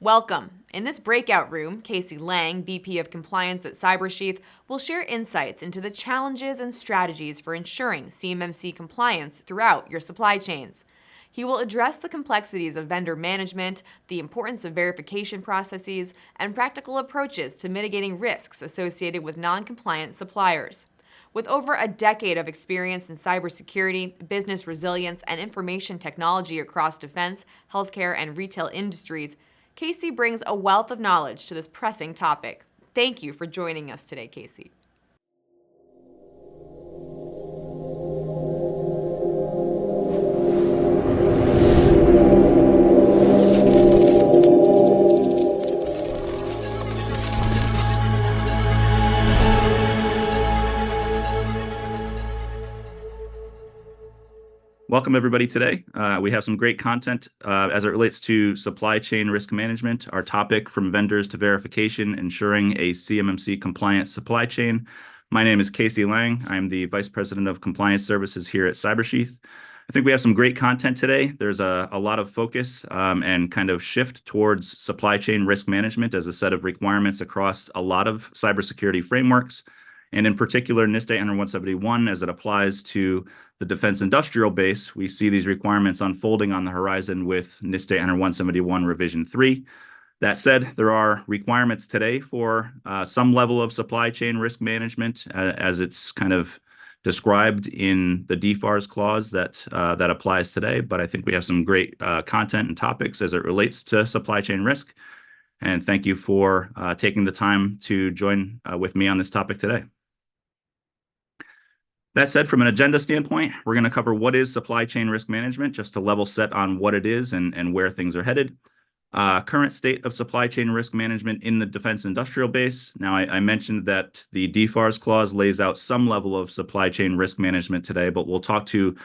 Welcome. In this breakout room, Casey Lang, VP of Compliance at CyberSheath, will share insights into the challenges and strategies for ensuring CMMC compliance throughout your supply chains. He will address the complexities of vendor management, the importance of verification processes, and practical approaches to mitigating risks associated with non-compliant suppliers. With over a decade of experience in cybersecurity, business resilience, and information technology across defense, healthcare, and retail industries, Casey brings a wealth of knowledge to this pressing topic. Thank you for joining us today, Casey. Welcome, everybody, today. We have some great content as it relates to supply chain risk management. Our topic, from vendors to verification, ensuring a CMMC-compliant supply chain. My name is Casey Lang. I'm the Vice President of Compliance Services here at CyberSheath. I think we have some great content today. There's a lot of focus and kind of shift towards supply chain risk management as a set of requirements across a lot of cybersecurity frameworks, and in particular, NIST 800-171 as it applies to the defense industrial base. We see these requirements unfolding on the horizon with NIST 800-171 Revision 3. That said, there are requirements today for some level of supply chain risk management as it's kind of described in the DFARS clause that applies today. But I think we have some great content and topics as it relates to supply chain risk. And thank you for taking the time to join with me on this topic today. That said, from an agenda standpoint, we're going to cover what is supply chain risk management, just to level set on what it is and where things are headed. Current state of supply chain risk management in the defense industrial base. Now, I mentioned that the DFARS clause lays out some level of supply chain risk management today, but we'll talk to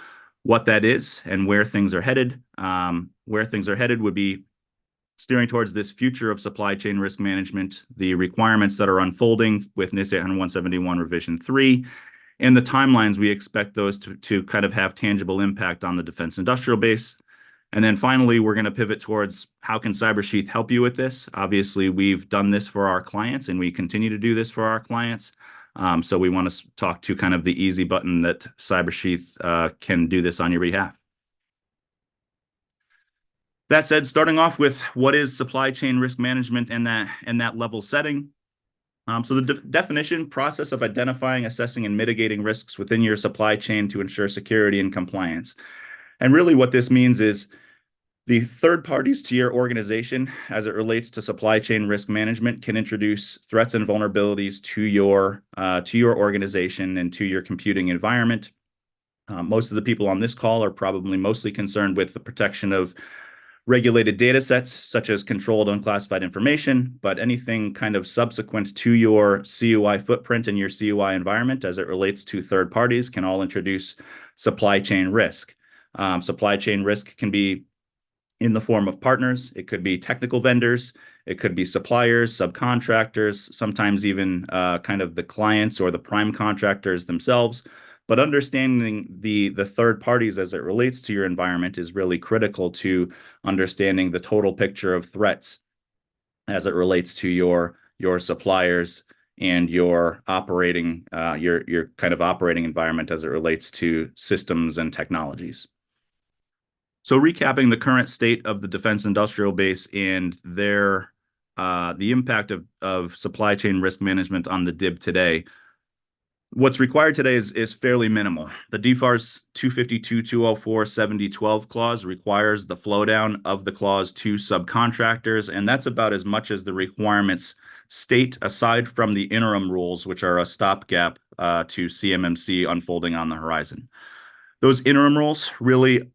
what that is and where things are headed. Where things are headed would be steering towards this future of supply chain risk management, the requirements that are unfolding with NIST 800-171 Revision 3, and the timelines we expect those to kind of have tangible impact on the defense industrial base. And then finally, we're going to pivot towards how can CyberSheath help you with this? Obviously, we've done this for our clients and we continue to do this for our clients. So we want to talk to kind of the easy button that CyberSheath can do this on your behalf. That said, starting off with what is supply chain risk management and that level setting. So the definition, process of identifying, assessing, and mitigating risks within your supply chain to ensure security and compliance. And really what this means is the third parties to your organization as it relates to supply chain risk management can introduce threats and vulnerabilities to your organization and to your computing environment. Most of the people on this call are probably mostly concerned with the protection of regulated data sets, such as controlled unclassified information, but anything kind of subsequent to your CUI footprint and your CUI environment as it relates to third parties can all introduce supply chain risk. Supply chain risk can be in the form of partners. It could be technical vendors. It could be suppliers, subcontractors, sometimes even kind of the clients or the prime contractors themselves. But understanding the third parties as it relates to your environment is really critical to understanding the total picture of threats as it relates to your suppliers and your operating your kind of operating environment as it relates to systems and technologies. So recapping the current state of the defense industrial base and the impact of supply chain risk management on the DIB today. What's required today is fairly minimal. The DFARS 252-204-7012 clause requires the flow down of the clause to subcontractors, and that's about as much as the requirements state, aside from the interim rules, which are a stopgap to CMMC unfolding on the horizon. Those interim rules really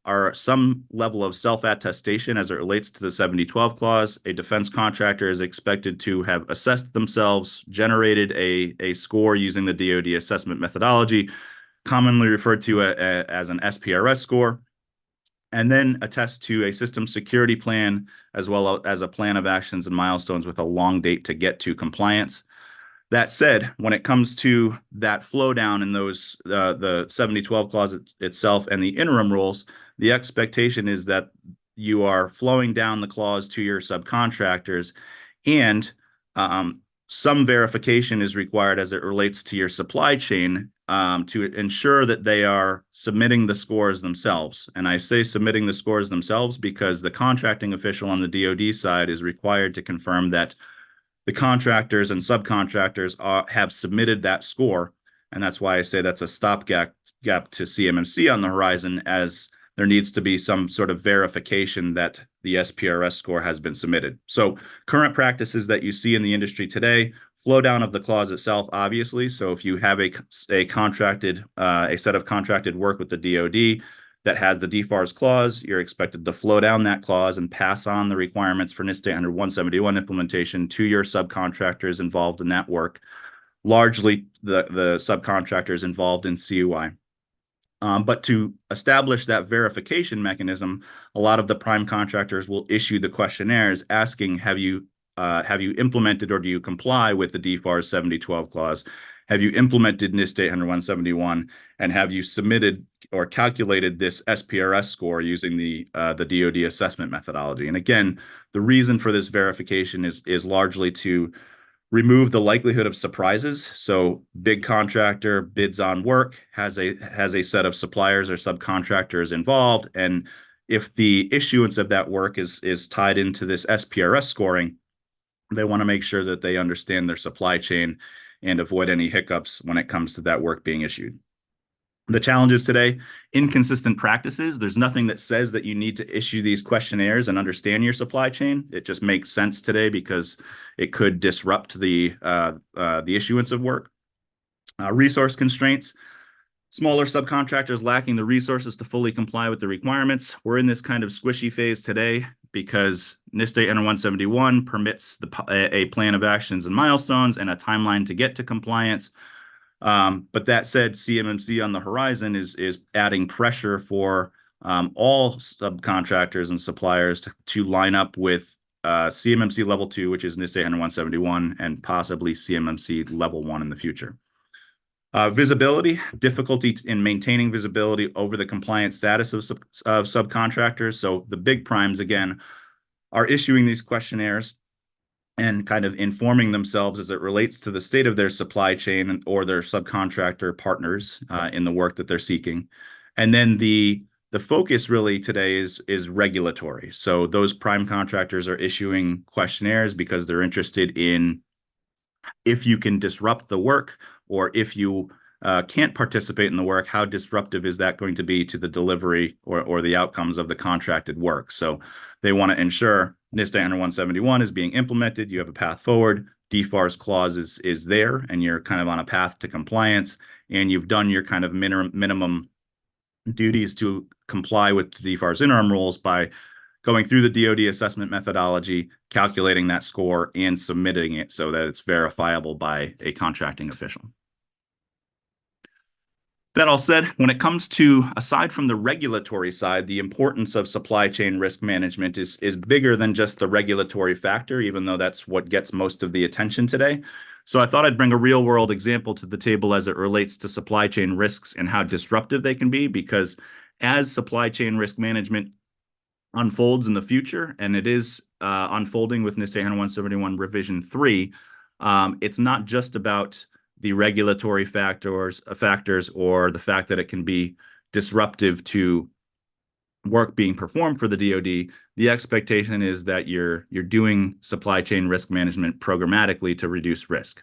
are some level of self-attestation as it relates to the 7012 clause. A defense contractor is expected to have assessed themselves, generated a score using the DoD assessment methodology, commonly referred to as an SPRS score, and then attest to a system security plan as well as a plan of actions and milestones with a long date to get to compliance. That said, when it comes to that flow down in those the 7012 clause itself and the interim rules, the expectation is that you are flowing down the clause to your subcontractors, and some verification is required as it relates to your supply chain to ensure that they are submitting the scores themselves. And I say submitting the scores themselves because the contracting official on the DoD side is required to confirm that the contractors and subcontractors have submitted that score. And that's why I say that's a stopgap to CMMC on the horizon, as there needs to be some sort of verification that the SPRS score has been submitted. So current practices that you see in the industry today, flow down of the clause itself, obviously. So if you have a set of contracted work with the DoD that has the DFARS clause, you're expected to flow down that clause and pass on the requirements for NIST Standard 171 implementation to your subcontractors involved in that work, largely the subcontractors involved in CUI. But to establish that verification mechanism, a lot of the prime contractors will issue the questionnaires asking, have you implemented or do you comply with the DFARS 7012 clause? Have you implemented NIST 800-171, and have you submitted or calculated this SPRS score using the DoD assessment methodology? And again, the reason for this verification is largely to remove the likelihood of surprises. So big contractor bids on work, has a set of suppliers or subcontractors involved, and if the issuance of that work is tied into this SPRS scoring, they want to make sure that they understand their supply chain and avoid any hiccups when it comes to that work being issued. The challenges today, inconsistent practices. There's nothing that says that you need to issue these questionnaires and understand your supply chain. It just makes sense today because it could disrupt the issuance of work. Resource constraints. Smaller subcontractors lacking the resources to fully comply with the requirements. We're in this kind of squishy phase today because NIST 800-171 permits a plan of actions and milestones and a timeline to get to compliance. But that said, CMMC on the horizon is adding pressure for all subcontractors and suppliers to line up with CMMC level 2, which is NIST 800-171, and possibly CMMC level 1 in the future. Visibility, difficulty in maintaining visibility over the compliance status of subcontractors. So the big primes, again, are issuing these questionnaires and kind of informing themselves as it relates to the state of their supply chain or their subcontractor partners in the work that they're seeking. And then the focus really today is regulatory. So those prime contractors are issuing questionnaires because they're interested in if you can disrupt the work, or if you can't participate in the work, how disruptive is that going to be to the delivery or the outcomes of the contracted work? So they want to ensure NIST 800-171 is being implemented. You have a path forward. DFARS clause is there, and you're kind of on a path to compliance, and you've done your kind of minimum duties to comply with the DFARS interim rules by going through the DoD assessment methodology, calculating that score, and submitting it so that it's verifiable by a contracting official. That all said, when it comes to, aside from the regulatory side, the importance of supply chain risk management is bigger than just the regulatory factor, even though that's what gets most of the attention today. So I thought I'd bring a real world example to the table as it relates to supply chain risks and how disruptive they can be, because as supply chain risk management unfolds in the future, and it is unfolding with NIST 800-171 revision 3, it's not just about the regulatory factors or the fact that it can be disruptive to work being performed for the DoD. The expectation is that you're doing supply chain risk management programmatically to reduce risk.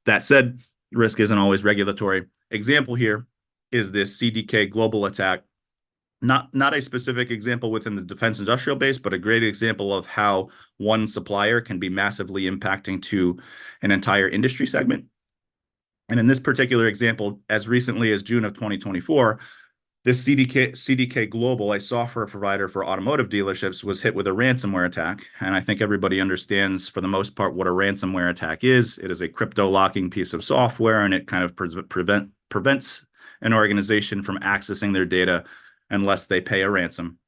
That said, risk isn't always regulatory. Example here is this CDK global attack. Not a specific example within the defense industrial base, but a great example of how one supplier can be massively impacting to an entire industry segment. And in this particular example, as recently as June of 2024, this CDK Global, a software provider for automotive dealerships, was hit with a ransomware attack. And I think everybody understands, for the most part, what a ransomware attack is. It is a crypto locking piece of software, and it kind of prevents an organization from accessing their data unless they pay a ransom.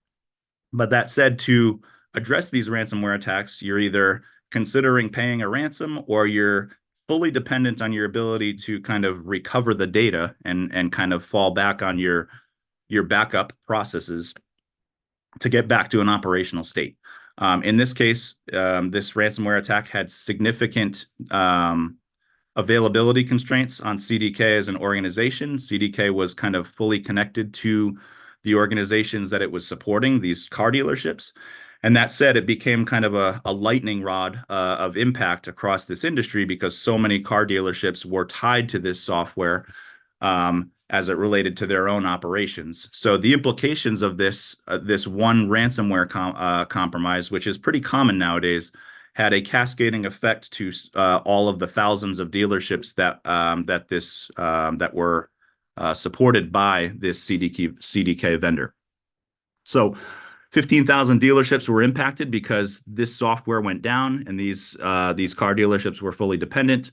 But that said, to address these ransomware attacks, you're either considering paying a ransom, or you're fully dependent on your ability to kind of recover the data and kind of fall back on your backup processes. to get back to an operational state. In this case, this ransomware attack had significant availability constraints on CDK as an organization. CDK was kind of fully connected to the organizations that it was supporting, these car dealerships. And that said, it became kind of a lightning rod of impact across this industry because so many car dealerships were tied to this software as it related to their own operations. So the implications of this one ransomware compromise, which is pretty common nowadays, had a cascading effect to all of the thousands of dealerships that were supported by this CDK vendor. So 15,000 dealerships were impacted because this software went down and these car dealerships were fully dependent.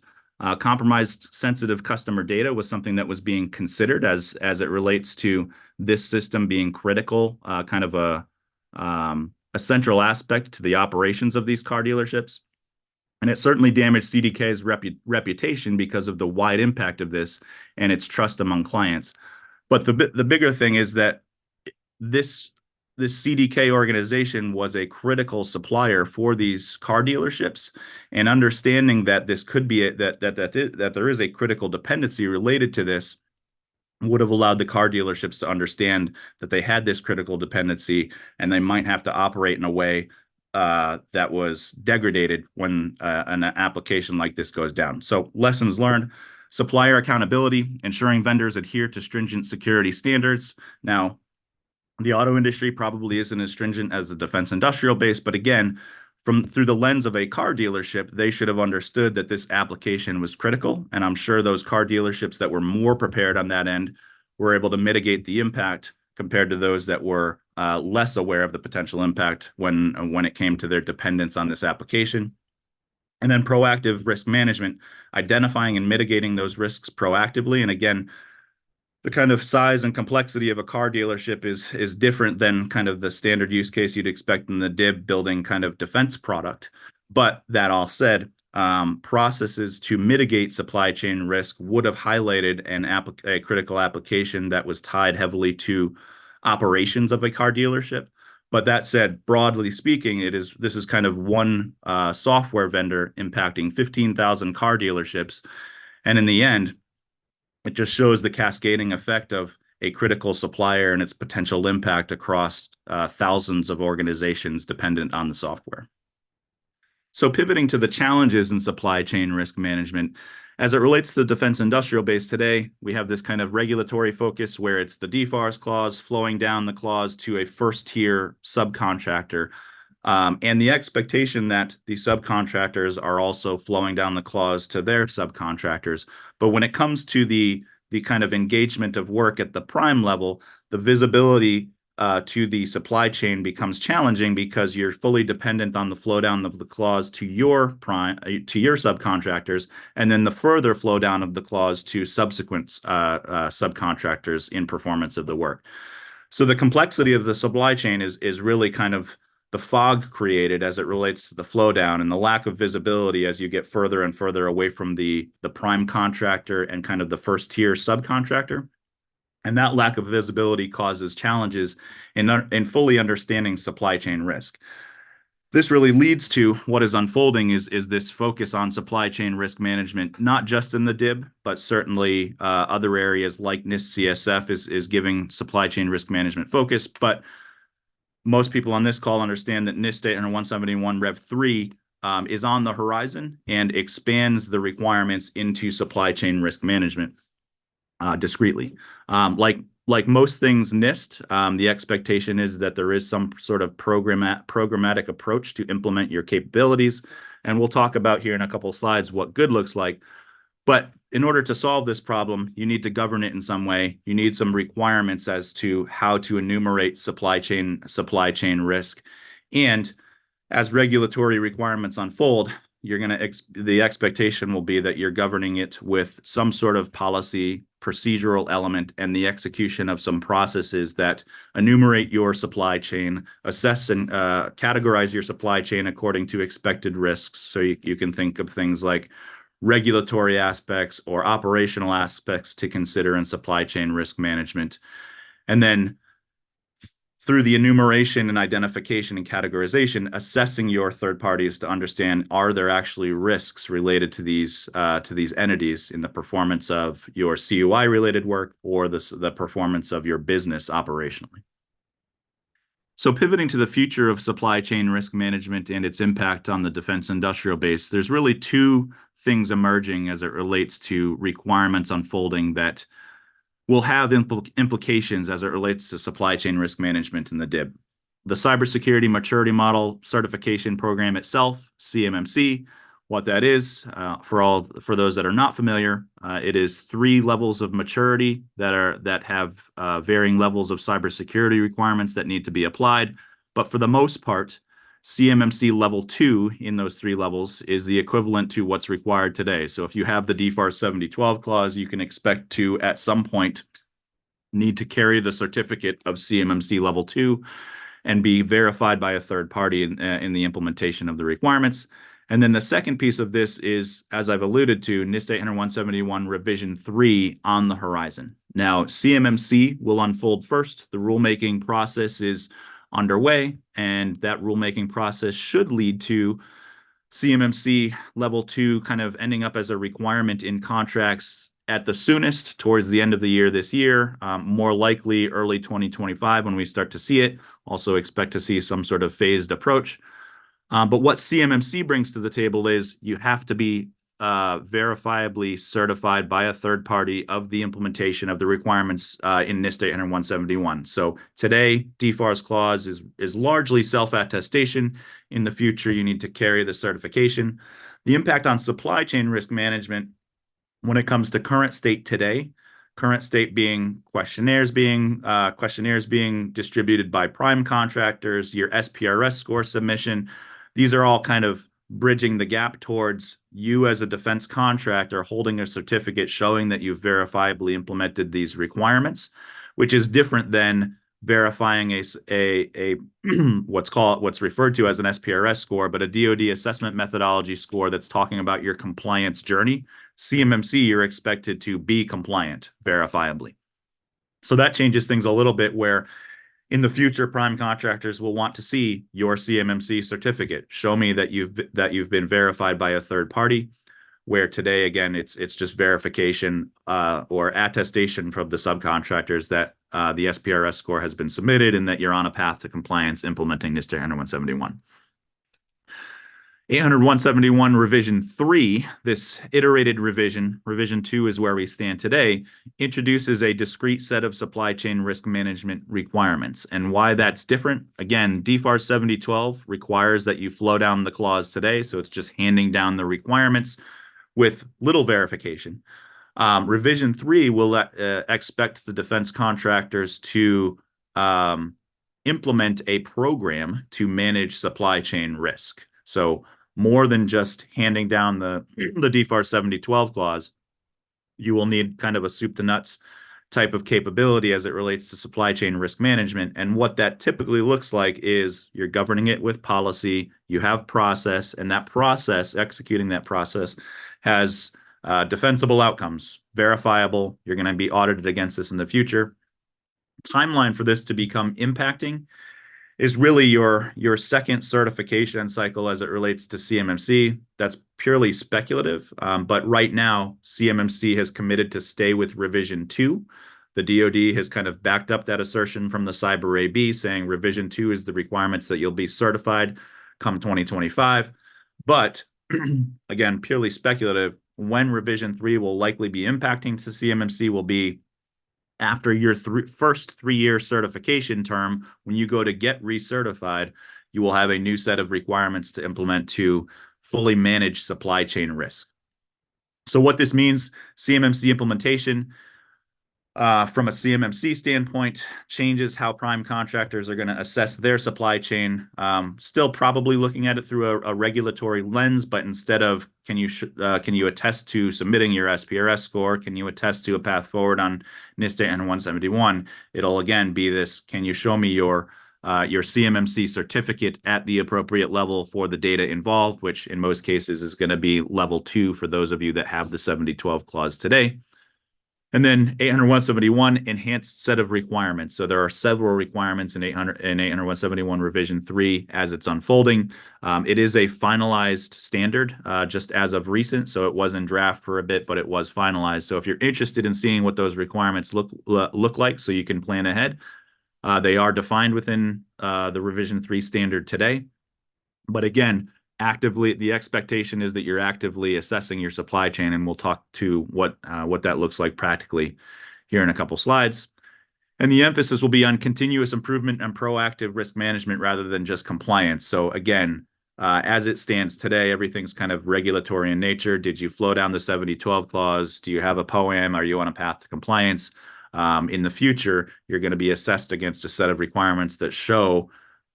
Compromised sensitive customer data was something that was being considered as it relates to this system being critical, kind of a central aspect to the operations of these car dealerships. And it certainly damaged CDK's reputation because of the wide impact of this and its trust among clients. But the bigger thing is that this CDK organization was a critical supplier for these car dealerships, and understanding that this could be that there is a critical dependency related to this would have allowed the car dealerships to understand that they had this critical dependency and they might have to operate in a way that was degraded when an application like this goes down. So lessons learned: supplier accountability, ensuring vendors adhere to stringent security standards. Now, the auto industry probably isn't as stringent as the defense industrial base, but again, through the lens of a car dealership, they should have understood that this application was critical. And I'm sure those car dealerships that were more prepared on that end were able to mitigate the impact compared to those that were less aware of the potential impact when it came to their dependence on this application. And then proactive risk management, identifying and mitigating those risks proactively. And again, the kind of size and complexity of a car dealership is different than kind of the standard use case you'd expect in the DIB building kind of defense product. But that all said, processes to mitigate supply chain risk would have highlighted a critical application that was tied heavily to operations of a car dealership. But that said, broadly speaking, this is kind of one software vendor impacting 15,000 car dealerships. And in the end, it just shows the cascading effect of a critical supplier and its potential impact across thousands of organizations dependent on the software. So pivoting to the challenges in supply chain risk management, as it relates to the defense industrial base today, we have this kind of regulatory focus where it's the DFARS clause flowing down the clause to a first tier subcontractor. And the expectation that the subcontractors are also flowing down the clause to their subcontractors. But when it comes to the kind of engagement of work at the prime level, the visibility to the supply chain becomes challenging because you're fully dependent on the flow down of the clause to your subcontractors, and then the further flow down of the clause to subsequent subcontractors in performance of the work. So the complexity of the supply chain is really kind of the fog created as it relates to the flow down and the lack of visibility as you get further and further away from the prime contractor and kind of the first tier subcontractor. And that lack of visibility causes challenges in fully understanding supply chain risk. This really leads to what is unfolding is this focus on supply chain risk management, not just in the DIB, but certainly other areas like NIST CSF is giving supply chain risk management focus. But most people on this call understand that NIST 80171 Rev 3 is on the horizon and expands the requirements into supply chain risk management discreetly. Like most things NIST, the expectation is that there is some sort of programmatic approach to implement your capabilities. And we'll talk about here in a couple of slides what good looks like. But in order to solve this problem, you need to govern it in some way. You need some requirements as to how to enumerate supply chain risk. And as regulatory requirements unfold, the expectation will be that you're governing it with some sort of policy procedural element and the execution of some processes that enumerate your supply chain, assess and categorize your supply chain according to expected risks. So you can think of things like regulatory aspects or operational aspects to consider in supply chain risk management. And then through the enumeration and identification and categorization, assessing your third parties to understand, are there actually risks related to these entities in the performance of your CUI related work or the performance of your business operationally. So pivoting to the future of supply chain risk management and its impact on the defense industrial base, there's really two things emerging as it relates to requirements unfolding that will have implications as it relates to supply chain risk management in the DIB. The Cybersecurity Maturity Model Certification Program itself, CMMC, what that is, for those that are not familiar, it is 3 levels of maturity that have varying levels of cybersecurity requirements that need to be applied. But for the most part, CMMC level 2 in those 3 levels is the equivalent to what's required today. So if you have the DFARS 7012 clause, you can expect to, at some point, need to carry the certificate of CMMC level 2 and be verified by a third party in the implementation of the requirements. And then the second piece of this is, as I've alluded to, NIST 800-171 revision 3 on the horizon. Now, CMMC will unfold first. The rulemaking process is underway, and that rulemaking process should lead to CMMC level 2 kind of ending up as a requirement in contracts at the soonest towards the end of the year this year, more likely early 2025 when we start to see it. Also expect to see some sort of phased approach. But what CMMC brings to the table is you have to be verifiably certified by a third party of the implementation of the requirements in NIST 800-171. So today, DFARS clause is largely self-attestation. In the future, you need to carry the certification. The impact on supply chain risk management when it comes to current state today, current state being questionnaires being distributed by prime contractors, your SPRS score submission. These are all kind of bridging the gap towards you as a defense contractor holding a certificate showing that you've verifiably implemented these requirements, which is different than verifying a what's referred to as an SPRS score, but a DoD assessment methodology score that's talking about your compliance journey. CMMC, you're expected to be compliant verifiably. So that changes things a little bit, where in the future, prime contractors will want to see your CMMC certificate. Show me that you've been verified by a third party, where today, again, it's just verification or attestation from the subcontractors that the SPRS score has been submitted and that you're on a path to compliance implementing NIST 800-171. 800-171 revision 3, this iterated revision 2 is where we stand today, introduces a discrete set of supply chain risk management requirements. And why that's different, again, DFARS 7012 requires that you flow down the clause today, so it's just handing down the requirements with little verification. Revision 3 will expect the defense contractors to implement a program to manage supply chain risk. So more than just handing down the DFARS 7012 clause, you will need kind of a soup to nuts type of capability as it relates to supply chain risk management. And what that typically looks like is you're governing it with policy, you have process, and that process, executing that process, has defensible outcomes, verifiable. You're going to be audited against this in the future. Timeline for this to become impacting is really your second certification cycle as it relates to CMMC. That's purely speculative, but right now, CMMC has committed to stay with revision 2. The DoD has kind of backed up that assertion from the Cyber AB, saying revision 2 is the requirements that you'll be certified come 2025. But again, purely speculative, when revision 3 will likely be impacting to CMMC will be after your first 3-year certification term. When you go to get recertified, you will have a new set of requirements to implement to fully manage supply chain risk. So what this means, CMMC implementation, from a CMMC standpoint, changes how prime contractors are going to assess their supply chain. Still probably looking at it through a regulatory lens, but instead of can you attest to submitting your SPRS score, can you attest to a path forward on NIST 800-171, it'll again be this: can you show me your CMMC certificate at the appropriate level for the data involved, which in most cases is going to be level 2 for those of you that have the 7012 clause today. And then 800-171 enhanced set of requirements. So there are several requirements in 800-171 revision 3 as it's unfolding. It is a finalized standard just as of recent. So it was in draft for a bit, but it was finalized. So if you're interested in seeing what those requirements look like so you can plan ahead, they are defined within the revision 3 standard today. But again, the expectation is that you're actively assessing your supply chain, and we'll talk to what that looks like practically here in a couple slides. And the emphasis will be on continuous improvement and proactive risk management rather than just compliance. So again, as it stands today, everything's kind of regulatory in nature. Did you flow down the 7012 clause? Do you have a POAM? Are you on a path to compliance? In the future, you're going to be assessed against a set of requirements that show,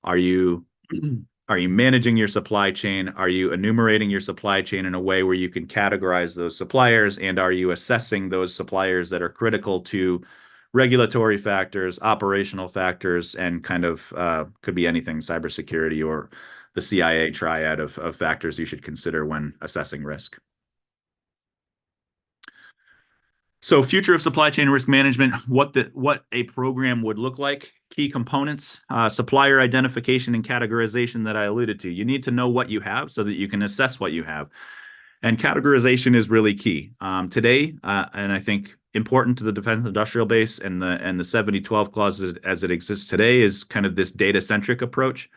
are you managing your supply chain? Are you enumerating your supply chain in a way where you can categorize those suppliers? And are you assessing those suppliers that are critical to regulatory factors, operational factors, and kind of could be anything, cybersecurity or the CIA triad of factors you should consider when assessing risk. So future of supply chain risk management, what a program would look like, key components, supplier identification and categorization that I alluded to. You need to know what you have so that you can assess what you have. And categorization is really key. Today, and I think important to the defense industrial base and the 7012 clause as it exists today is kind of this data-centric approach.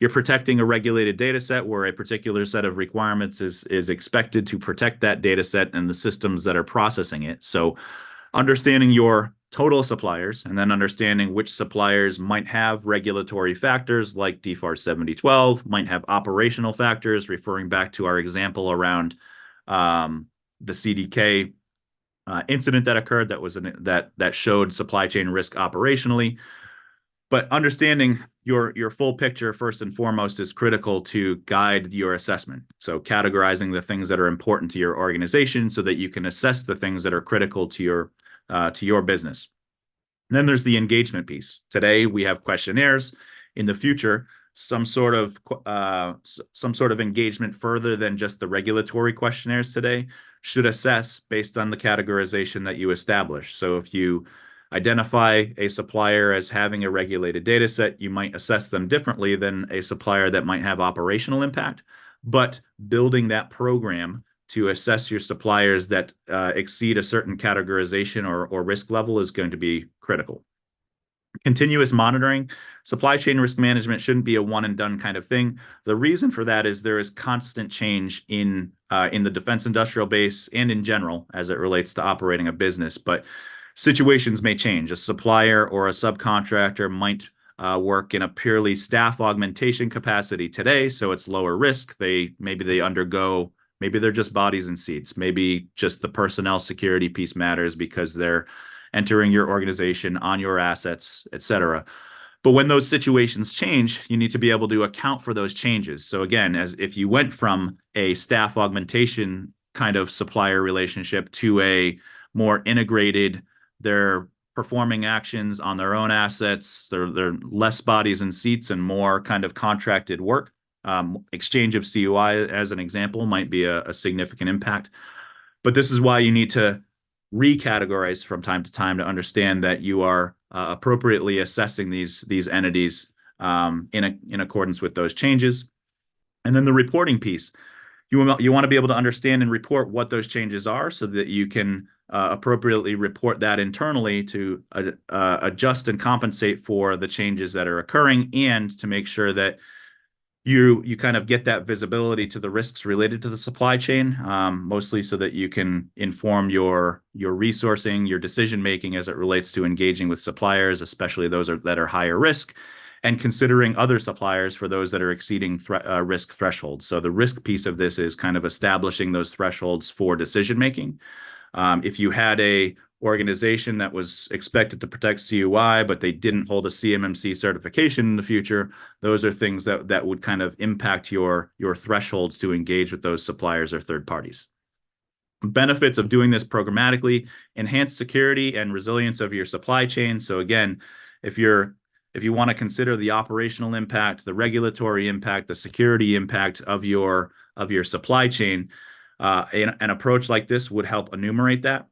You're protecting a regulated data set where a particular set of requirements is expected to protect that data set and the systems that are processing it. So understanding your total suppliers and then understanding which suppliers might have regulatory factors like DFAR 7012, might have operational factors, referring back to our example around the CDK incident that occurred that showed supply chain risk operationally. But understanding your full picture first and foremost is critical to guide your assessment. So categorizing the things that are important to your organization so that you can assess the things that are critical to your business. And then there's the engagement piece. Today we have questionnaires. In the future, some sort of engagement further than just the regulatory questionnaires today should assess based on the categorization that you establish. So if you identify a supplier as having a regulated data set, you might assess them differently than a supplier that might have operational impact. But building that program to assess your suppliers that exceed a certain categorization or risk level is going to be critical. Continuous monitoring. Supply chain risk management shouldn't be a one and done kind of thing. The reason for that is there is constant change in the defense industrial base and in general as it relates to operating a business. But situations may change. A supplier or a subcontractor might work in a purely staff augmentation capacity today, so it's lower risk. Maybe they're just bodies and seats. Maybe just the personnel security piece matters because they're entering your organization on your assets, et cetera. But when those situations change, you need to be able to account for those changes. So again, as if you went from a staff augmentation kind of supplier relationship to a more integrated, they're performing actions on their own assets, they're less bodies and seats and more kind of contracted work. Exchange of CUI, as an example, might be a significant impact. But this is why you need to recategorize from time to time to understand that you are appropriately assessing these entities in accordance with those changes. And then the reporting piece. You want to be able to understand and report what those changes are so that you can appropriately report that internally to adjust and compensate for the changes that are occurring and to make sure that you kind of get that visibility to the risks related to the supply chain, mostly so that you can inform your resourcing, your decision making as it relates to engaging with suppliers, especially those that are higher risk, and considering other suppliers for those that are exceeding risk thresholds. So the risk piece of this is kind of establishing those thresholds for decision making. If you had a organization that was expected to protect CUI, but they didn't hold a CMMC certification in the future, those are things that would kind of impact your thresholds to engage with those suppliers or third parties. Benefits of doing this programmatically: enhance security and resilience of your supply chain. So again, if you want to consider the operational impact, the regulatory impact, the security impact of your supply chain, an approach like this would help enumerate that.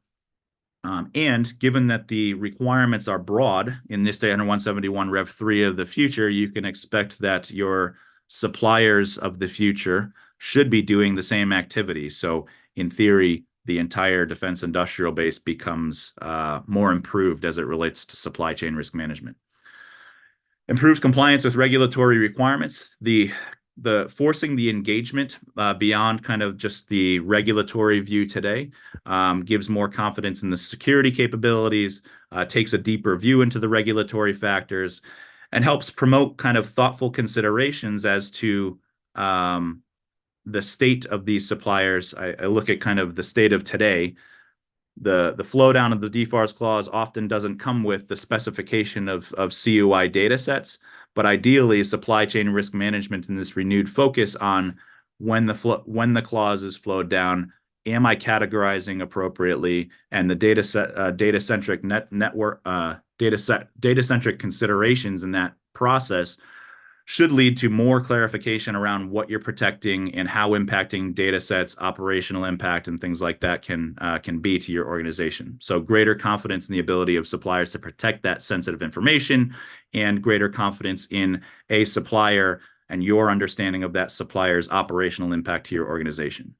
And given that the requirements are broad in NIST 171 Rev 3 of the future, you can expect that your suppliers of the future should be doing the same activity. So in theory, the entire defense industrial base becomes more improved as it relates to supply chain risk management. Improves compliance with regulatory requirements. The forcing the engagement beyond kind of just the regulatory view today gives more confidence in the security capabilities, takes a deeper view into the regulatory factors, and helps promote kind of thoughtful considerations as to the state of these suppliers. I look at kind of the state of today. The flow down of the DFARS clause often doesn't come with the specification of CUI data sets, but ideally supply chain risk management and this renewed focus on when the clause is flowed down, am I categorizing appropriately, and the data centric considerations in that process should lead to more clarification around what you're protecting and how impacting data sets, operational impact, and things like that can be to your organization. So greater confidence in the ability of suppliers to protect that sensitive information and greater confidence in a supplier and your understanding of that supplier's operational impact to your organization.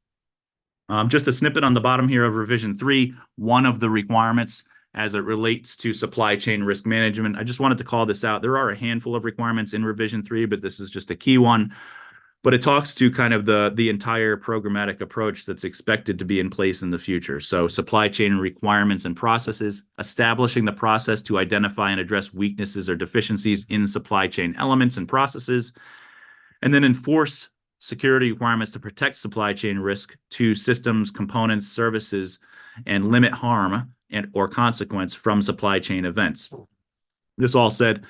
Just a snippet on the bottom here of revision 3, one of the requirements as it relates to supply chain risk management. I just wanted to call this out. There are a handful of requirements in revision 3, but this is just a key one. But it talks to kind of the entire programmatic approach that's expected to be in place in the future. So supply chain requirements and processes, establishing the process to identify and address weaknesses or deficiencies in supply chain elements and processes, and then enforce security requirements to protect supply chain risk to systems, components, services, and limit harm or consequence from supply chain events. This all said,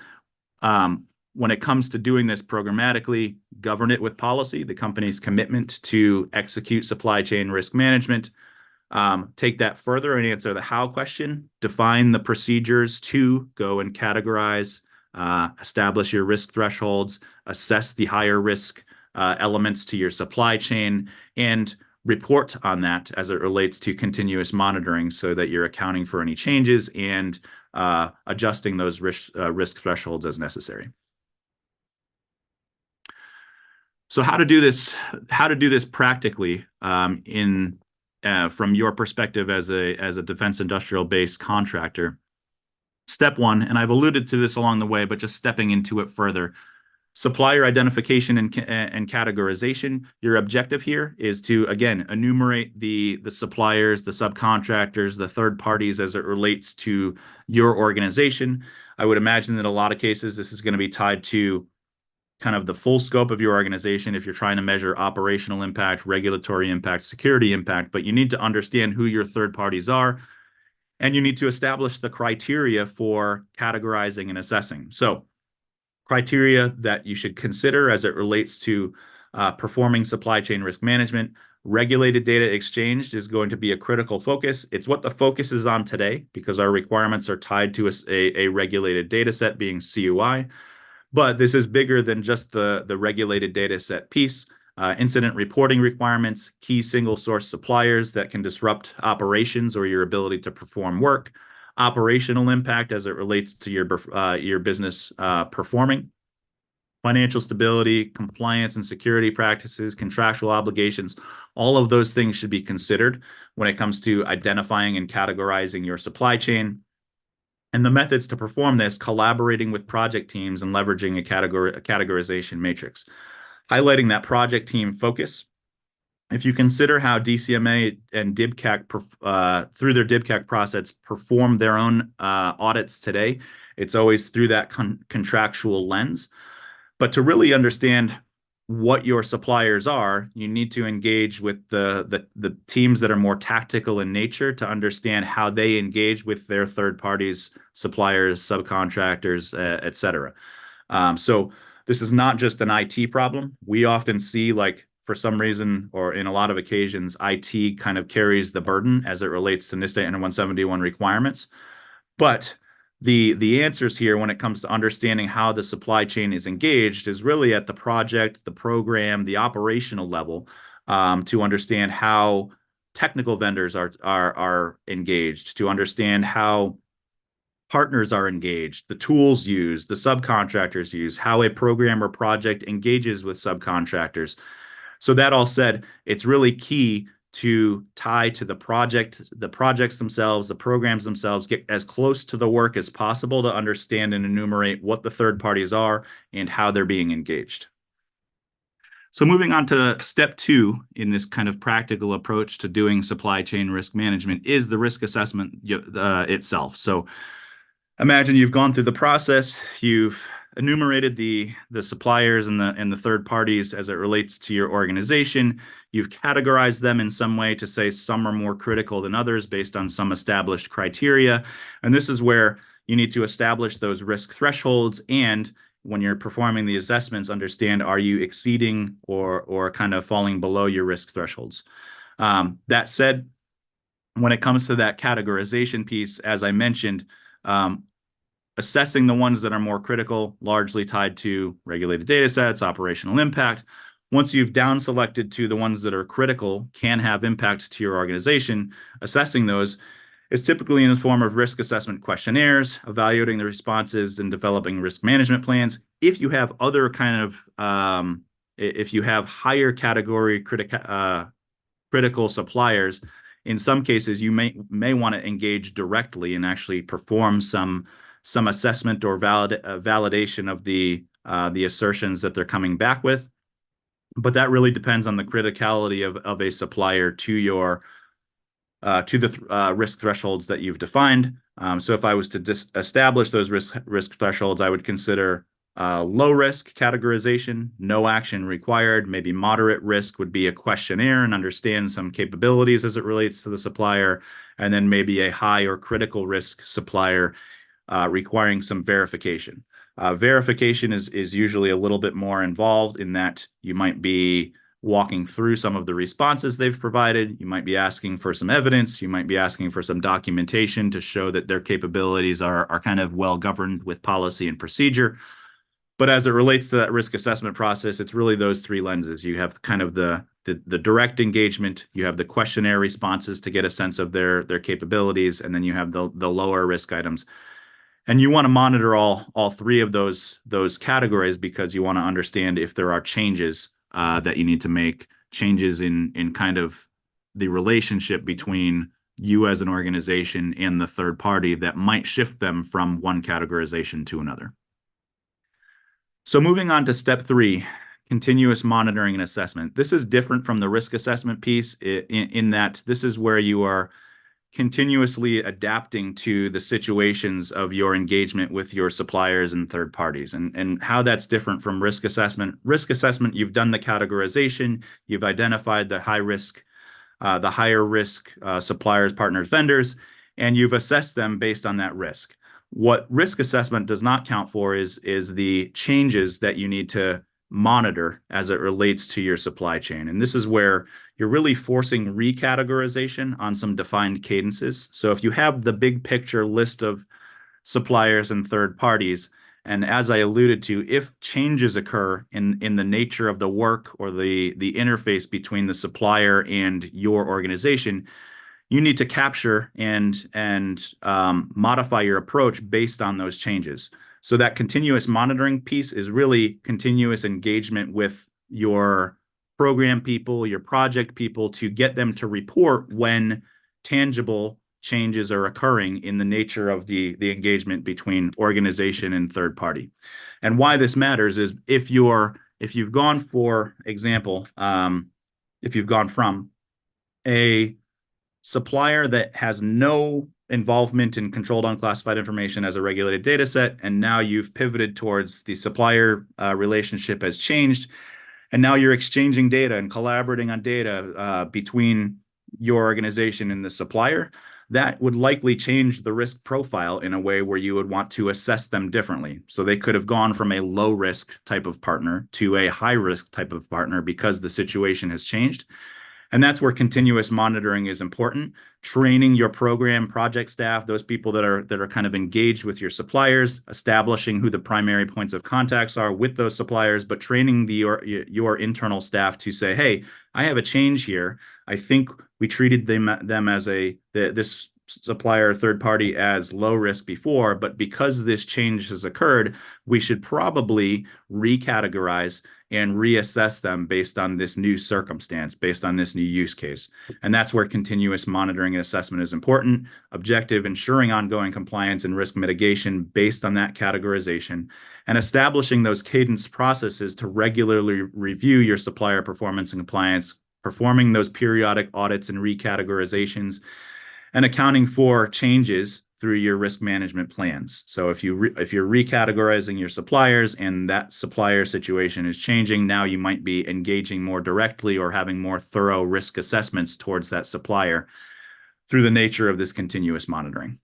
when it comes to doing this programmatically, govern it with policy, the company's commitment to execute supply chain risk management. Take that further and answer the how question, define the procedures to go and categorize, establish your risk thresholds, assess the higher risk elements to your supply chain, and report on that as it relates to continuous monitoring so that you're accounting for any changes and adjusting those risk thresholds as necessary. So how to do this practically from your perspective as a defense industrial base contractor. Step one, and I've alluded to this along the way, but just stepping into it further. Supplier identification and categorization. Your objective here is to, again, enumerate the suppliers, the subcontractors, the third parties as it relates to your organization. I would imagine that in a lot of cases, this is going to be tied to kind of the full scope of your organization if you're trying to measure operational impact, regulatory impact, security impact, but you need to understand who your third parties are, and you need to establish the criteria for categorizing and assessing. So criteria that you should consider as it relates to performing supply chain risk management. Regulated data exchanged is going to be a critical focus. It's what the focus is on today because our requirements are tied to a regulated data set being CUI. But this is bigger than just the regulated data set piece. Incident reporting requirements, key single source suppliers that can disrupt operations or your ability to perform work, operational impact as it relates to your business performing, financial stability, compliance and security practices, contractual obligations. All of those things should be considered when it comes to identifying and categorizing your supply chain. And the methods to perform this, collaborating with project teams and leveraging a categorization matrix. Highlighting that project team focus. If you consider how DCMA and DIBCAC, through their DIBCAC process, perform their own audits today, it's always through that contractual lens. But to really understand what your suppliers are, you need to engage with the teams that are more tactical in nature to understand how they engage with their third parties, suppliers, subcontractors, et cetera. So this is not just an IT problem. We often see, like, for some reason, or in a lot of occasions, IT kind of carries the burden as it relates to NIST 171 requirements. But the answers here when it comes to understanding how the supply chain is engaged is really at the project, the program, the operational level, to understand how technical vendors are engaged, to understand how partners are engaged, the tools used, the subcontractors use, how a program or project engages with subcontractors. So that all said, it's really key to tie to the projects themselves, the programs themselves, get as close to the work as possible to understand and enumerate what the third parties are and how they're being engaged. So moving on to step 2 in this kind of practical approach to doing supply chain risk management is the risk assessment itself. So imagine you've gone through the process, you've enumerated the suppliers and the third parties as it relates to your organization. You've categorized them in some way to say some are more critical than others based on some established criteria. And this is where you need to establish those risk thresholds, and when you're performing the assessments, understand, are you exceeding or kind of falling below your risk thresholds? That said, when it comes to that categorization piece, as I mentioned, assessing the ones that are more critical, largely tied to regulated data sets, operational impact. Once you've down selected to the ones that are critical, can have impact to your organization, assessing those is typically in the form of risk assessment questionnaires, evaluating the responses and developing risk management plans. If you have other kind of, if you have higher category critical suppliers, in some cases you may want to engage directly and actually perform some assessment or validation of the assertions that they're coming back with. But that really depends on the criticality of a supplier to your to the risk thresholds that you've defined. So if I was to establish those risk thresholds, I would consider low risk categorization, no action required. Maybe moderate risk would be a questionnaire and understand some capabilities as it relates to the supplier. And then maybe a high or critical risk supplier requiring some verification. Verification is usually a little bit more involved in that you might be walking through some of the responses they've provided. You might be asking for some evidence. You might be asking for some documentation to show that their capabilities are kind of well governed with policy and procedure. But as it relates to that risk assessment process, it's really those 3 lenses. You have kind of the direct engagement, you have the questionnaire responses to get a sense of their capabilities, and then you have the lower risk items. And you want to monitor all 3 of those categories, because you want to understand if there are changes that you need to make, changes in kind of the relationship between you as an organization and the third party that might shift them from one categorization to another. So moving on to step 3, continuous monitoring and assessment. This is different from the risk assessment piece in that this is where you are continuously adapting to the situations of your engagement with your suppliers and third parties, and how that's different from risk assessment. Risk assessment, you've done the categorization, you've identified the higher risk suppliers, partners, vendors, and you've assessed them based on that risk. What risk assessment does not count for is the changes that you need to monitor as it relates to your supply chain. And this is where you're really forcing recategorization on some defined cadences. So if you have the big picture list of suppliers and third parties, and as I alluded to, if changes occur in the nature of the work or the interface between the supplier and your organization, you need to capture and modify your approach based on those changes. So that continuous monitoring piece is really continuous engagement with your program people, your project people, to get them to report when tangible changes are occurring in the nature of the engagement between organization and third party. And why this matters is if you've gone, for example, if you've gone from a supplier that has no involvement in controlled unclassified information as a regulated data set, and now you've pivoted towards the supplier relationship has changed, and now you're exchanging data and collaborating on data between your organization and the supplier, that would likely change the risk profile in a way where you would want to assess them differently. So they could have gone from a low risk type of partner to a high risk type of partner because the situation has changed. And that's where continuous monitoring is important. Training your program project staff, those people that are kind of engaged with your suppliers, establishing who the primary points of contacts are with those suppliers, but training your internal staff to say, hey, I have a change here. I think we treated them as this supplier third party as low risk before, but because this change has occurred, we should probably recategorize and reassess them based on this new circumstance, based on this new use case. And that's where continuous monitoring and assessment is important. Objective, ensuring ongoing compliance and risk mitigation based on that categorization, and establishing those cadence processes to regularly review your supplier performance and compliance, performing those periodic audits and recategorizations, and accounting for changes through your risk management plans. So if you're recategorizing your suppliers and that supplier situation is changing, now you might be engaging more directly or having more thorough risk assessments towards that supplier through the nature of this continuous monitoring.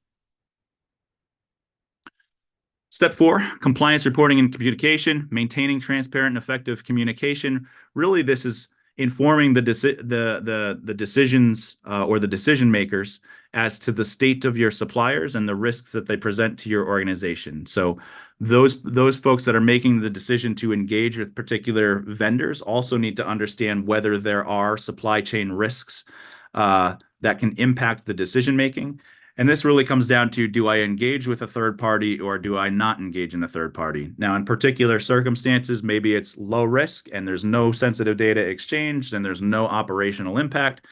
Step 4, compliance reporting and communication, maintaining transparent and effective communication. Really, this is informing the decisions or the decision makers as to the state of your suppliers and the risks that they present to your organization. So those folks that are making the decision to engage with particular vendors also need to understand whether there are supply chain risks that can impact the decision making. And this really comes down to, do I engage with a third party or do I not engage in a third party? Now, in particular circumstances, maybe it's low risk and there's no sensitive data exchanged and there's no operational impact,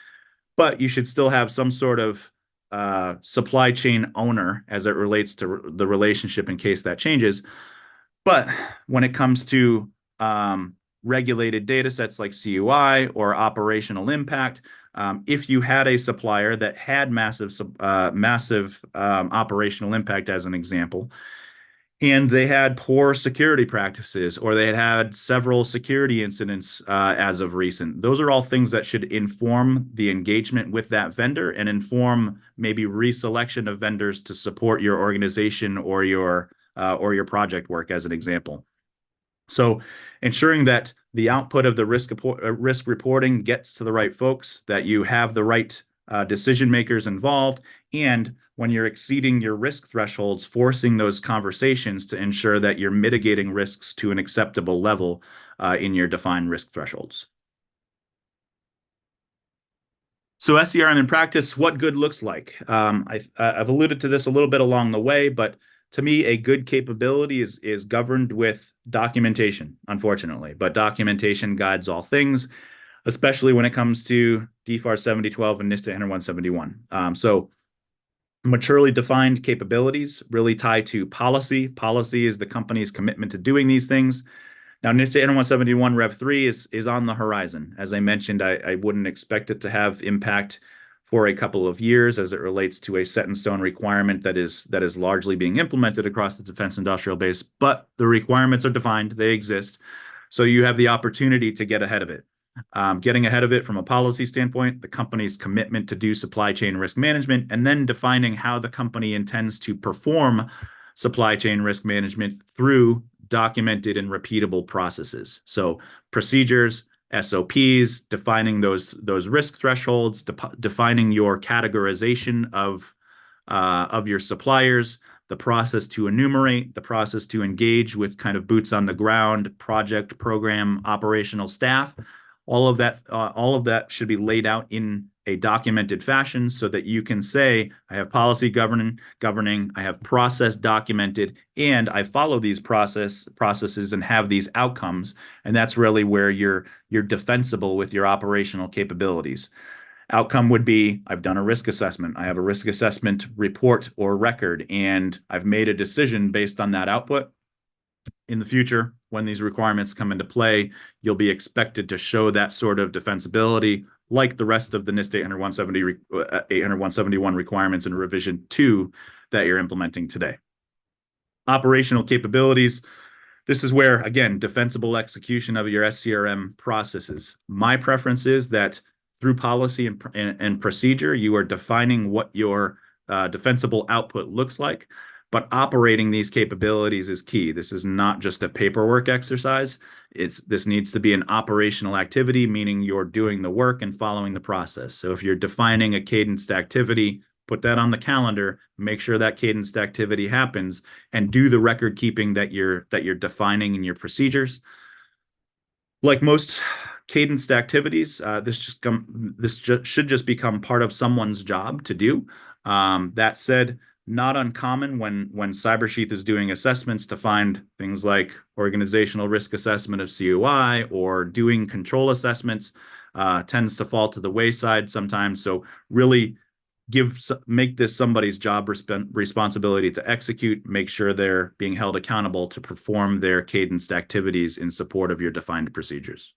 but you should still have some sort of supply chain owner as it relates to the relationship in case that changes. But when it comes to regulated data sets like CUI or operational impact, if you had a supplier that had massive operational impact, as an example, and they had poor security practices or they had several security incidents as of recent, those are all things that should inform the engagement with that vendor and inform maybe reselection of vendors to support your organization or your project work, as an example. So ensuring that the output of the risk reporting gets to the right folks, that you have the right decision makers involved, and when you're exceeding your risk thresholds, forcing those conversations to ensure that you're mitigating risks to an acceptable level in your defined risk thresholds. So SCRM in practice, what good looks like. I've alluded to this a little bit along the way, but to me, a good capability is governed with documentation, unfortunately. But documentation guides all things, especially when it comes to DFAR 7012 and NIST 171. So maturely defined capabilities really tie to policy. Policy is the company's commitment to doing these things. Now, NIST 171 Rev 3 is on the horizon. As I mentioned, I wouldn't expect it to have impact for a couple of years as it relates to a set in stone requirement that is largely being implemented across the defense industrial base, but the requirements are defined, they exist. So you have the opportunity to get ahead of it. Getting ahead of it from a policy standpoint, the company's commitment to do supply chain risk management, and then defining how the company intends to perform supply chain risk management through documented and repeatable processes. So procedures, SOPs, defining those risk thresholds, defining your categorization of your suppliers, the process to enumerate, the process to engage with kind of boots on the ground, project, program, operational staff. All of that should be laid out in a documented fashion so that you can say, I have policy governing, I have process documented, and I follow these processes and have these outcomes. And that's really where you're defensible with your operational capabilities. Outcome would be, I've done a risk assessment. I have a risk assessment report or record, and I've made a decision based on that output. In the future, when these requirements come into play, you'll be expected to show that sort of defensibility like the rest of the NIST 800-171 requirements in revision 2 that you're implementing today. Operational capabilities. This is where, again, defensible execution of your SCRM processes. My preference is that through policy and procedure, you are defining what your defensible output looks like. but operating these capabilities is key. This is not just a paperwork exercise. This needs to be an operational activity, meaning you're doing the work and following the process. So if you're defining a cadenced activity, put that on the calendar, make sure that cadenced activity happens, and do the record keeping that you're defining in your procedures. Like most cadenced activities, this should just become part of someone's job to do. That said, not uncommon when CyberSheath is doing assessments to find things like organizational risk assessment of COI or doing control assessments tends to fall to the wayside sometimes. So really make this somebody's job responsibility to execute, make sure they're being held accountable to perform their cadenced activities in support of your defined procedures.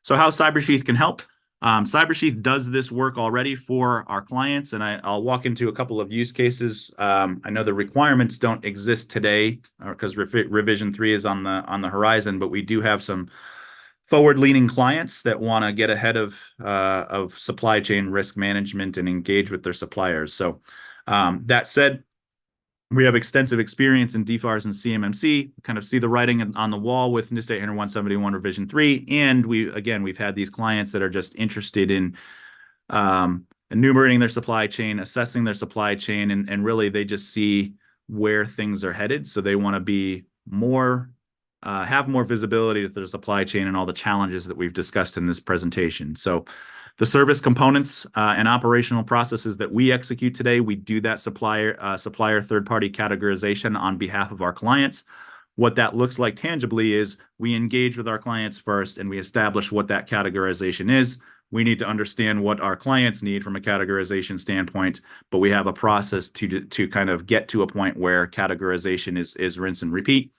So how CyberSheath can help? CyberSheath does this work already for our clients, and I'll walk into a couple of use cases. I know the requirements don't exist today because revision 3 is on the horizon, but we do have some forward-leaning clients that want to get ahead of supply chain risk management and engage with their suppliers. So that said, we have extensive experience in DFARS and CMMC, kind of see the writing on the wall with NIST 800-171 Revision 3. And we've had these clients that are just interested in enumerating their supply chain, assessing their supply chain, and really they just see where things are headed. So they want to be have more visibility to their supply chain and all the challenges that we've discussed in this presentation. So the service components and operational processes that we execute today, we do that supplier third-party categorization on behalf of our clients. What that looks like tangibly is we engage with our clients first and we establish what that categorization is. We need to understand what our clients need from a categorization standpoint, but we have a process to kind of get to a point where categorization is rinse and repeat.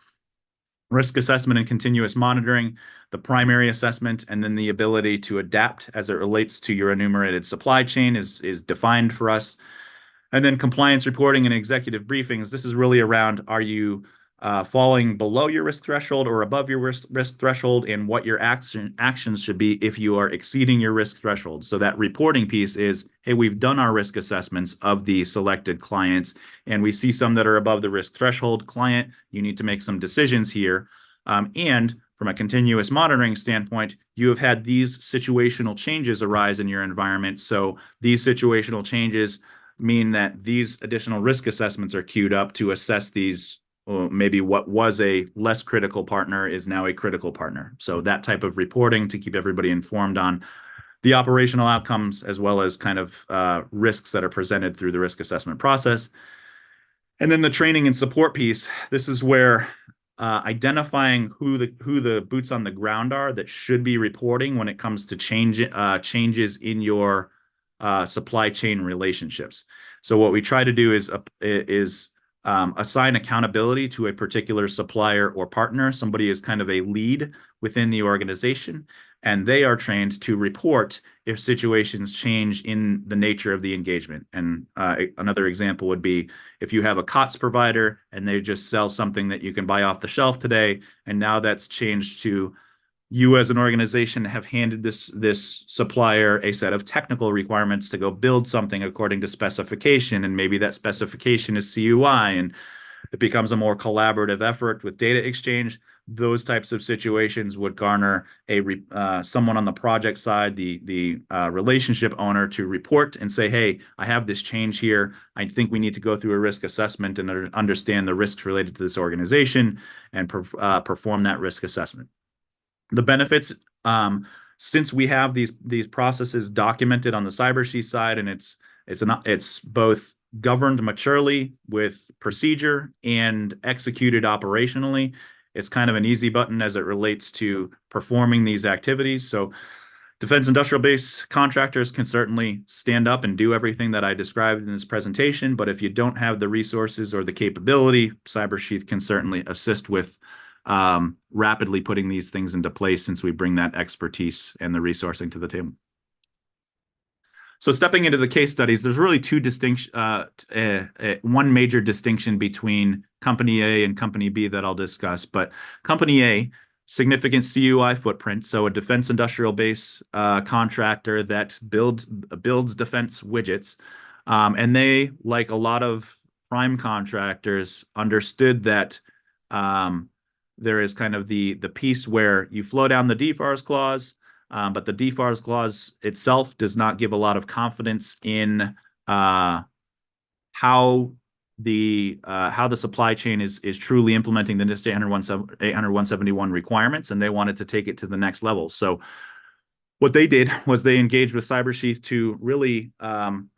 Risk assessment and continuous monitoring, the primary assessment, and then the ability to adapt as it relates to your enumerated supply chain is defined for us. And then compliance reporting and executive briefings. This is really around, are you falling below your risk threshold or above your risk threshold, and what your actions should be if you are exceeding your risk threshold. So that reporting piece is, hey, we've done our risk assessments of the selected clients, and we see some that are above the risk threshold. Client, you need to make some decisions here. And from a continuous monitoring standpoint, you have had these situational changes arise in your environment. So these situational changes mean that these additional risk assessments are queued up to assess these. Well, maybe what was a less critical partner is now a critical partner. So that type of reporting to keep everybody informed on the operational outcomes as well as kind of risks that are presented through the risk assessment process. And then the training and support piece. This is where identifying who the boots on the ground are that should be reporting when it comes to changes in your supply chain relationships. So what we try to do is assign accountability to a particular supplier or partner. Somebody is kind of a lead within the organization, and they are trained to report if situations change in the nature of the engagement. And another example would be if you have a COTS provider and they just sell something that you can buy off the shelf today, and now that's changed to you as an organization have handed this supplier a set of technical requirements to go build something according to specification, and maybe that specification is CUI, and it becomes a more collaborative effort with data exchange. Those types of situations would garner someone on the project side, the relationship owner, to report and say, hey, I have this change here. I think we need to go through a risk assessment and understand the risks related to this organization and perform that risk assessment. The benefits, since we have these processes documented on the CyberSheath side, and it's both governed maturely with procedure and executed operationally, it's kind of an easy button as it relates to performing these activities. So defense industrial base contractors can certainly stand up and do everything that I described in this presentation, but if you don't have the resources or the capability, CyberSheath can certainly assist with rapidly putting these things into place, since we bring that expertise and the resourcing to the table. So stepping into the case studies, there's really one major distinction between Company A and Company B that I'll discuss. But Company A, significant CUI footprint, so a defense industrial base contractor that builds defense widgets. And they, like a lot of prime contractors, understood that there is kind of the piece where you flow down the DFARS clause, but the DFARS clause itself does not give a lot of confidence in how the supply chain is truly implementing the NIST 800-171 requirements, and they wanted to take it to the next level. So what they did was they engaged with CyberSheath to really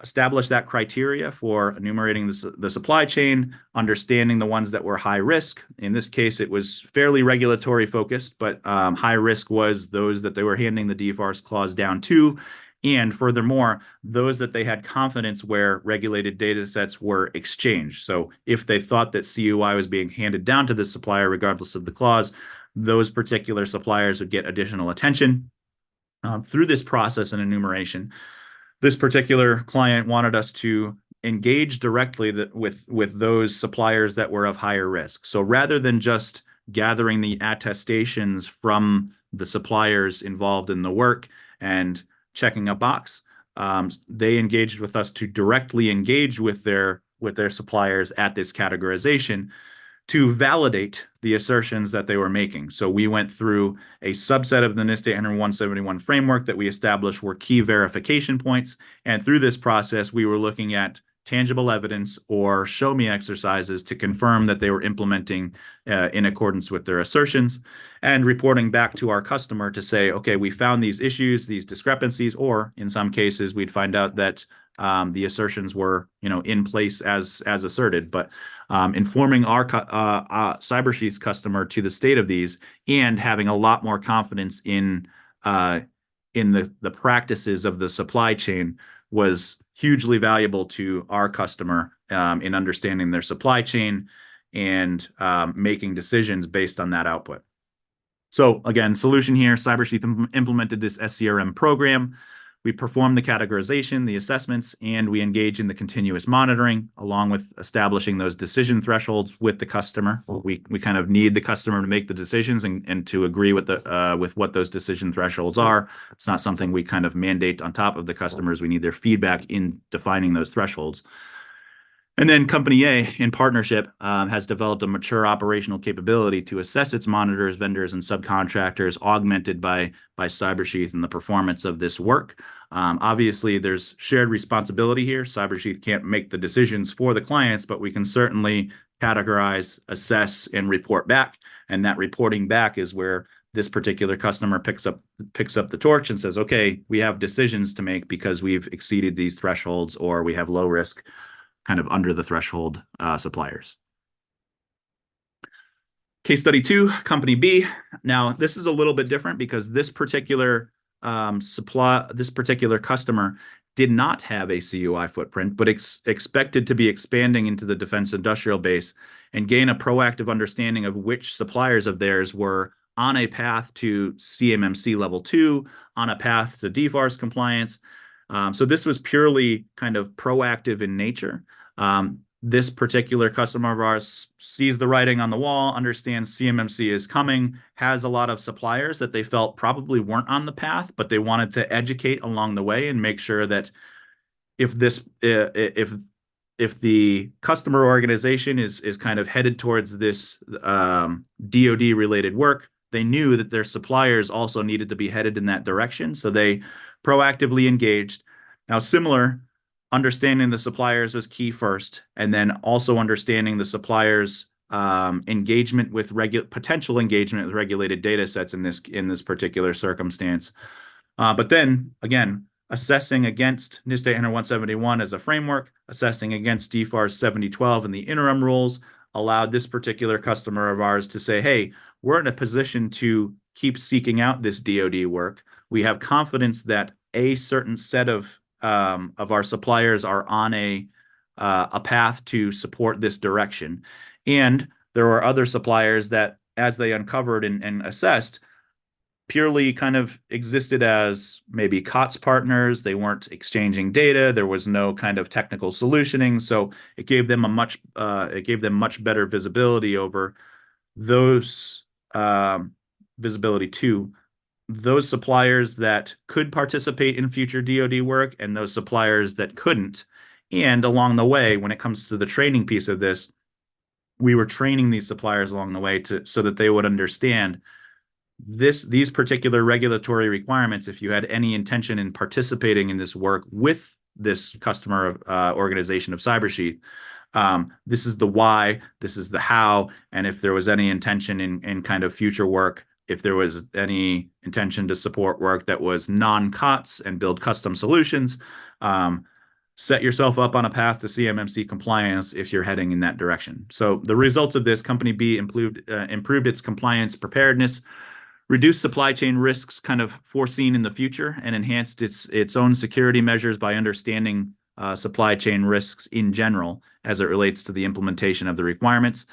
establish that criteria for enumerating the supply chain, understanding the ones that were high risk. In this case, it was fairly regulatory focused, but high risk was those that they were handing the DFARS clause down to. And furthermore, those that they had confidence where regulated data sets were exchanged. So if they thought that CUI was being handed down to the supplier, regardless of the clause, those particular suppliers would get additional attention. Through this process and enumeration, this particular client wanted us to engage directly with those suppliers that were of higher risk. So rather than just gathering the attestations from the suppliers involved in the work and checking a box, they engaged with us to directly engage with their suppliers at this categorization to validate the assertions that they were making. So we went through a subset of the NIST 800-171 framework that we established were key verification points. And through this process, we were looking at tangible evidence or show me exercises to confirm that they were implementing in accordance with their assertions, and reporting back to our customer to say, okay, we found these issues, these discrepancies, or in some cases, we'd find out that the assertions were, in place as asserted. But informing our CyberSheath's customer to the state of these and having a lot more confidence in the practices of the supply chain was hugely valuable to our customer in understanding their supply chain and making decisions based on that output. So again, solution here, CyberSheath implemented this SCRM program. We perform the categorization, the assessments, and we engage in the continuous monitoring, along with establishing those decision thresholds with the customer. We kind of need the customer to make the decisions and to agree with what those decision thresholds are. It's not something we kind of mandate on top of the customers. We need their feedback in defining those thresholds. And then Company A, in partnership, has developed a mature operational capability to assess its monitors, vendors, and subcontractors, augmented by CyberSheath and the performance of this work. Obviously, there's shared responsibility here. CyberSheath can't make the decisions for the clients, but we can certainly categorize, assess, and report back. And that reporting back is where this particular customer picks up the torch and says, okay, we have decisions to make because we've exceeded these thresholds, or we have low risk, kind of under the threshold suppliers. Case study 2, Company B. Now, this is a little bit different because this particular customer did not have a CUI footprint, but expected to be expanding into the defense industrial base and gain a proactive understanding of which suppliers of theirs were on a path to CMMC level 2, on a path to DFARS compliance. So this was purely kind of proactive in nature. This particular customer of ours sees the writing on the wall, understands CMMC is coming, has a lot of suppliers that they felt probably weren't on the path, but they wanted to educate along the way and make sure that if the customer organization is kind of headed towards this DoD related work, they knew that their suppliers also needed to be headed in that direction. So they proactively engaged. Now, understanding the suppliers was key first, and then also understanding the suppliers' engagement with potential engagement with regulated data sets in this particular circumstance. But then again, assessing against NIST 800-171 as a framework, assessing against DFARS 7012 and the interim rules, allowed this particular customer of ours to say, hey, we're in a position to keep seeking out this DoD work. We have confidence that a certain set of our suppliers are on a path to support this direction. And there are other suppliers that, as they uncovered and assessed, purely kind of existed as maybe COTS partners. They weren't exchanging data. There was no kind of technical solutioning. So it gave them much better visibility over those visibility to those suppliers that could participate in future DoD work and those suppliers that couldn't, And along the way, when it comes to the training piece of this, we were training these suppliers along the way so that they would understand these particular regulatory requirements. If you had any intention in participating in this work with this customer organization of CyberSheath, this is the why, this is the how, and if there was any intention in kind of future work, if there was any intention to support work that was non-COTS and build custom solutions, set yourself up on a path to CMMC compliance if you're heading in that direction. So the results of this, Company B improved its compliance preparedness, reduced supply chain risks kind of foreseen in the future, and enhanced its own security measures by understanding supply chain risks in general as it relates to the implementation of the requirements.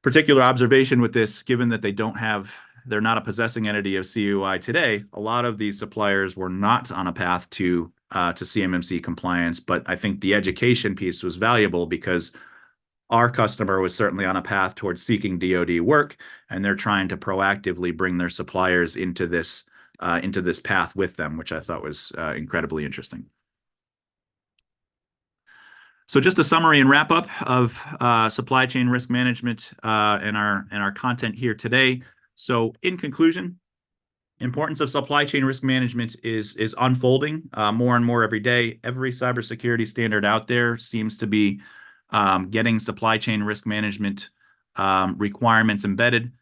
Particular observation with this, given that they're not a possessing entity of CUI today, a lot of these suppliers were not on a path to CMMC compliance, but I think the education piece was valuable because our customer was certainly on a path towards seeking DoD work, and they're trying to proactively bring their suppliers into this path with them, which I thought was incredibly interesting. So just a summary and wrap up of supply chain risk management and our content here today. So in conclusion, importance of supply chain risk management is unfolding more and more every day. Every cybersecurity standard out there seems to be getting supply chain risk management requirements embedded.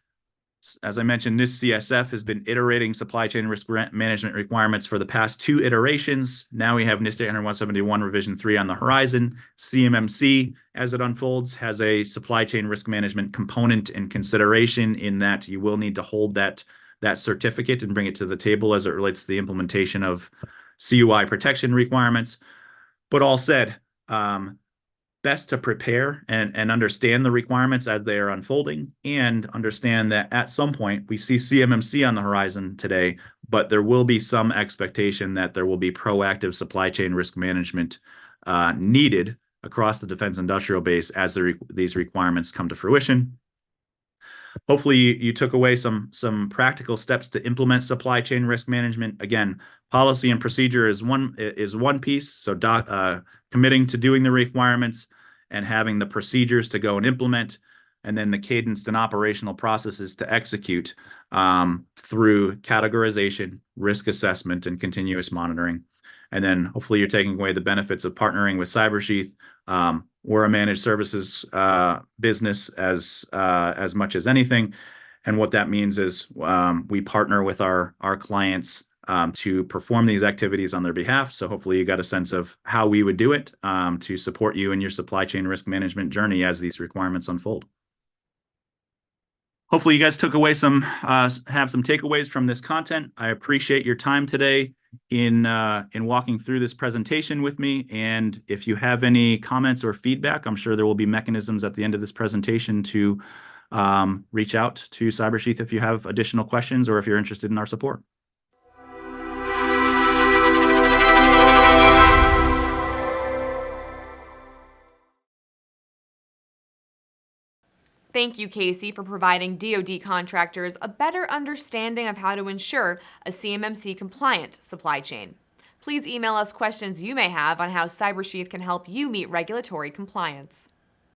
As I mentioned, this CSF has been iterating supply chain risk management requirements for the past 2 iterations. Now we have NIST 800-171 revision 3 on the horizon. CMMC, as it unfolds, has a supply chain risk management component and consideration in that you will need to hold that certificate and bring it to the table as it relates to the implementation of CUI protection requirements. But all said, best to prepare and understand the requirements as they are unfolding, and understand that at some point we see CMMC on the horizon today, but there will be some expectation that there will be proactive supply chain risk management needed across the defense industrial base as these requirements come to fruition. Hopefully you took away some practical steps to implement supply chain risk management. Again, policy and procedure is one piece. So committing to doing the requirements and having the procedures to go and implement, and then the cadenced and operational processes to execute through categorization, risk assessment, and continuous monitoring. And then hopefully you're taking away the benefits of partnering with CyberSheath. We're a managed services business as much as anything. And what that means is we partner with our clients to perform these activities on their behalf. So hopefully you got a sense of how we would do it to support you in your supply chain risk management journey as these requirements unfold. Hopefully you guys took away have some takeaways from this content. I appreciate your time today in walking through this presentation with me. And if you have any comments or feedback, I'm sure there will be mechanisms at the end of this presentation to reach out to CyberSheath if you have additional questions or if you're interested in our support. Thank you, Casey, for providing DoD contractors a better understanding of how to ensure a CMMC-compliant supply chain. Please email us questions you may have on how CyberSheath can help you meet regulatory compliance.